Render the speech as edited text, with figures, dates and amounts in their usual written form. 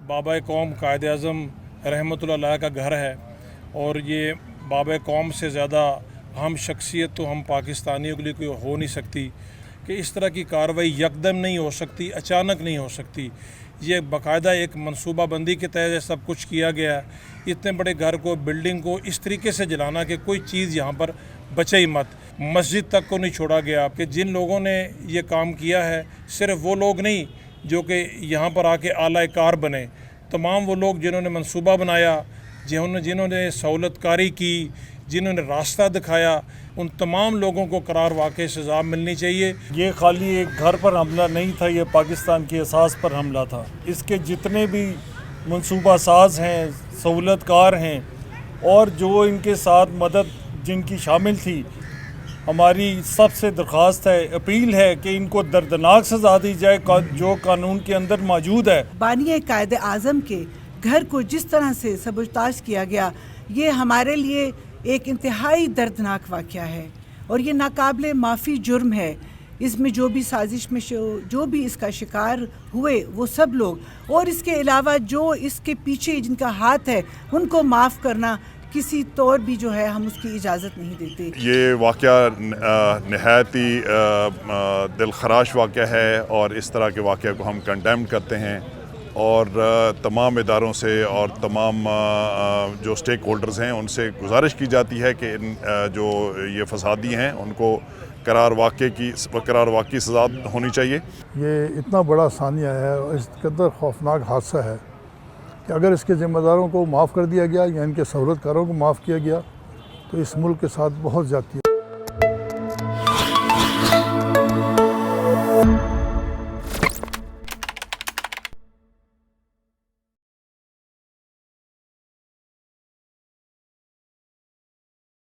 बाबा कौम कायद आज़म रहमतुल्लाह अलैह का घर है और ये बाबा कौम से ज़्यादा अहम शख्सियत तो हम पाकिस्तानियों के लिए कोई हो नहीं सकती कि इस तरह की कार्रवाई यकदम नहीं हो सकती, अचानक नहीं हो सकती। ये बाकायदा एक मनसूबा बंदी के तहत सब कुछ किया गया है। इतने बड़े घर को, बिल्डिंग को इस तरीके से जलाना कि कोई चीज़ यहाँ पर बचे ही मत। मस्जिद तक को नहीं छोड़ा गया कि जिन लोगों ने ये काम किया है सिर्फ वो लोग नहीं जो कि यहाँ पर आके आला कार बने, तमाम वो लोग जिन्होंने मंसूबा बनाया, जिन्होंने सहूलतकारी की, जिन्होंने रास्ता दिखाया, उन तमाम लोगों को करार वाक़ई सज़ा मिलनी चाहिए। ये खाली एक घर पर हमला नहीं था, ये पाकिस्तान की असास पर हमला था। इसके जितने भी मंसूबा साज हैं, सहूलतकार हैं और जो इनके साथ मदद जिनकी शामिल थी, हमारी सबसे दरख्वास्त है, अपील है कि इनको दर्दनाक सज़ा दी जाए जो कानून के अंदर मौजूद है। बानी कायद आज़म के घर को जिस तरह से सबूताज किया गया, ये हमारे लिए एक इंतहाई दर्दनाक वाक़या है और ये नाकाबिले माफ़ी जुर्म है। इसमें जो भी साजिश में जो भी इसका शिकार हुए वो सब लोग, और इसके अलावा जो इसके पीछे जिनका हाथ है, उनको माफ़ करना किसी तौर भी जो है हम उसकी इजाज़त नहीं देते। ये वाक़या नहायत ही दिलखराश वाक़या है और इस तरह के वाक़या को हम कंडेम करते हैं और तमाम इदारों से और तमाम जो स्टेक होल्डर्स हैं उनसे गुजारिश की जाती है कि इन जो ये फसादी हैं उनको करार वाक़ई सज़ा होनी चाहिए। ये इतना बड़ा सानिया है और इस कदर खौफनाक हादसा है कि अगर इसके ज़िम्मेदारों को माफ़ कर दिया गया या इनके सहूलतकारों को माफ़ किया गया तो इस मुल्क के साथ बहुत ज़्यादती है।